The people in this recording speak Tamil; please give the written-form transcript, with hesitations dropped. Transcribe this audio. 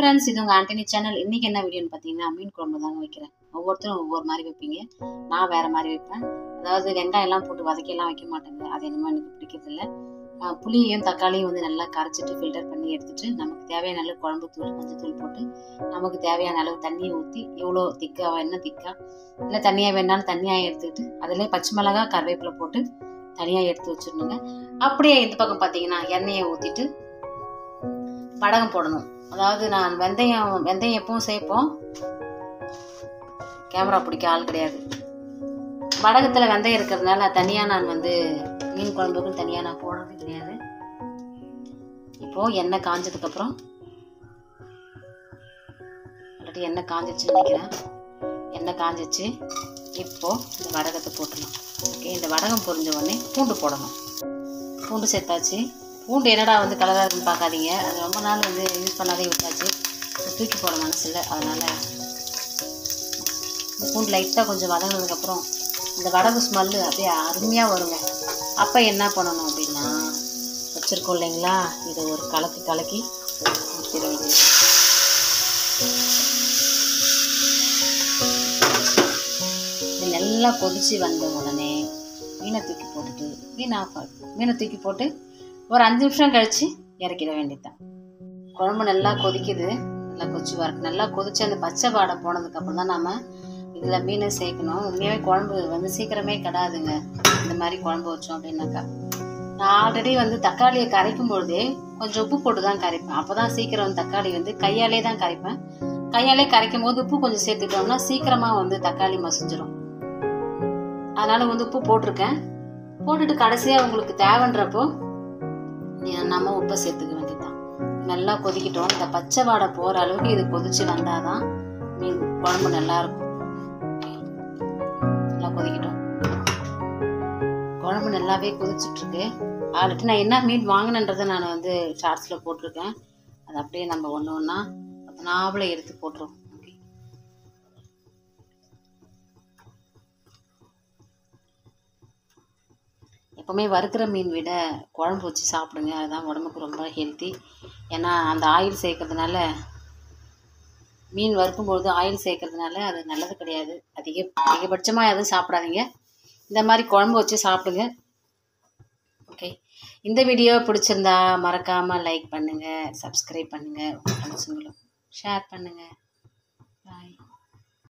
ஃப்ரெண்ட்ஸ், இது உங்கள் ஆண்டனி சேனல். இன்றைக்கி என்ன வீடியோன்னு பார்த்தீங்கன்னா, மீன் குழம்பு தாங்க வைக்கிறேன். ஒவ்வொருத்தரும் ஒவ்வொரு மாதிரி வைப்பீங்க. நான் வேறு மாதிரி வைப்பேன். அதாவது வெங்காயம்லாம் போட்டு வதக்கியெல்லாம் வைக்க மாட்டேங்க. அது என்னமோ எனக்கு பிடிக்கிறதில்ல. புளியையும் தக்காளியும் வந்து நல்லா கரைச்சிட்டு ஃபில்டர் பண்ணி எடுத்துகிட்டு நமக்கு தேவையான அளவு குழம்பு தூள் மஞ்சள் தூள் போட்டு நமக்கு தேவையான அளவு தண்ணியை ஊற்றி எவ்வளோ திக்காக வேணா திக்காக இல்லை தண்ணியாக வேணாலும் தண்ணியாக எடுத்துக்கிட்டு அதிலே பச்சை மிளகாய் கருவேப்பிலை போட்டு தனியாக எடுத்து வச்சிடணுங்க. அப்படியே இந்த பக்கம் பார்த்தீங்கன்னா எண்ணெயை ஊற்றிட்டு வடகம் போடணும். அதாவது நான் வெந்தயம் எப்பவும் சேர்ப்போம். கேமரா பிடிக்க ஆள் கிடையாது. வடகத்தில் வெந்தயம் இருக்கிறதுனால தனியாக நான் வந்து மீன் குழம்புக்கும் தனியாக நான் போடுறது கிடையாது. இப்போது எண்ணெய் காஞ்சதுக்கப்புறம் ஆல்ரெடி எண்ணெய் காஞ்சிச்சுன்னு நினைக்கிறேன். எண்ணெய் காஞ்சிச்சு. இப்போது இந்த வடகத்தை போட்டுடலாம். ஓகே, இந்த வடகம் பொரிஞ்ச உடனே பூண்டு போடணும். பூண்டு சேர்த்தாச்சு. பூண்டு என்னடா வந்து கலராக இருக்குன்னு பார்க்காதீங்க. அது ரொம்ப நாள் வந்து யூஸ் பண்ணாதே விட்டாச்சு. தூக்கி போட மனசில்லை. அதனால் இந்த பூண்டு லைட்டாக கொஞ்சம் வதங்கினதுக்கப்புறம் இந்த வடகு ஸ்மெல்லு அப்படியே அருமையாக வருங்க. அப்போ என்ன பண்ணணும் அப்படின்னா, வச்சுருக்கோம் இல்லைங்களா, இதை ஒரு கலக்கி ஊற்றிட வேண்டியது. இது நல்லா கொதித்து வந்த உடனே மீனை தூக்கி போட்டுட்டு மீனை தூக்கி போட்டு ஒரு 5 நிமிஷம் கழித்து இறக்கிட வேண்டியதுதான். குழம்பு நல்லா கொதிக்குது. நல்லா கொதிச்சு வரணும். நல்லா கொதிச்சு அந்த பச்சை வாடை போனதுக்கப்புறம் தான் நம்ம இதில் மீனை சேர்க்கணும். உண்மையாகவே குழம்பு வந்து சீக்கிரமே கிடாதுங்க. இந்த மாதிரி குழம்பு வச்சோம் அப்படின்னாக்கா. நான் ஆல்ரெடி வந்து தக்காளியை கரைக்கும் பொழுதே கொஞ்சம் உப்பு போட்டு தான் கரைப்பேன். அப்போ தான் சீக்கிரம் தக்காளி வந்து கையாலே தான் கரைப்பேன். கையாலே கரைக்கும் போது உப்பு கொஞ்சம் சேர்த்துட்டோம்னா சீக்கிரமாக வந்து தக்காளி மசிஞ்சிடும். அதனால் வந்து உப்பு போட்டிருக்கேன். போட்டுட்டு கடைசியாக உங்களுக்கு தேவைன்றப்போ நம்ம உப்பை சேர்த்துக்க வேண்டியதுதான். நல்லா கொதிக்கிட்டோம். இந்த பச்சை வாடை போகிற அளவுக்கு இது கொதிச்சு வந்தால் தான் மீன் குழம்பு நல்லாயிருக்கும். நல்லா கொதிக்கிட்டோம். குழம்பு நல்லாவே கொதிச்சுட்ருக்கு. ஆல்ரெடி நான் என்ன மீன் வாங்கினன்றதை நான் வந்து ஷார்ட்ஸில் போட்டிருக்கேன். அது அப்படியே நம்ம ஒன்று ஒன்றா நாவலை எடுத்து போட்டுருவோம். எப்போவுமே வறுக்கிற மீன் விட குழம்பு வச்சு சாப்பிடுங்க. அதுதான் உடம்புக்கு ரொம்ப ஹெல்த்தி. ஏன்னா அந்த ஆயில் சேர்க்கறதுனால, மீன் வறுக்கும்பொழுது ஆயில் சேர்க்கறதுனால அது நல்லது கிடையாது. அதிகபட்சமாக எதுவும் சாப்பிடாதீங்க. இந்த மாதிரி குழம்பு வச்சு சாப்பிடுங்க. ஓகே, இந்த வீடியோ பிடிச்சிருந்தா மறக்காமல் லைக் பண்ணுங்கள், சப்ஸ்கிரைப் பண்ணுங்கள், உங்கள் ஃப்ரெண்ட்ஸுங்களும் ஷேர் பண்ணுங்கள். பாய்.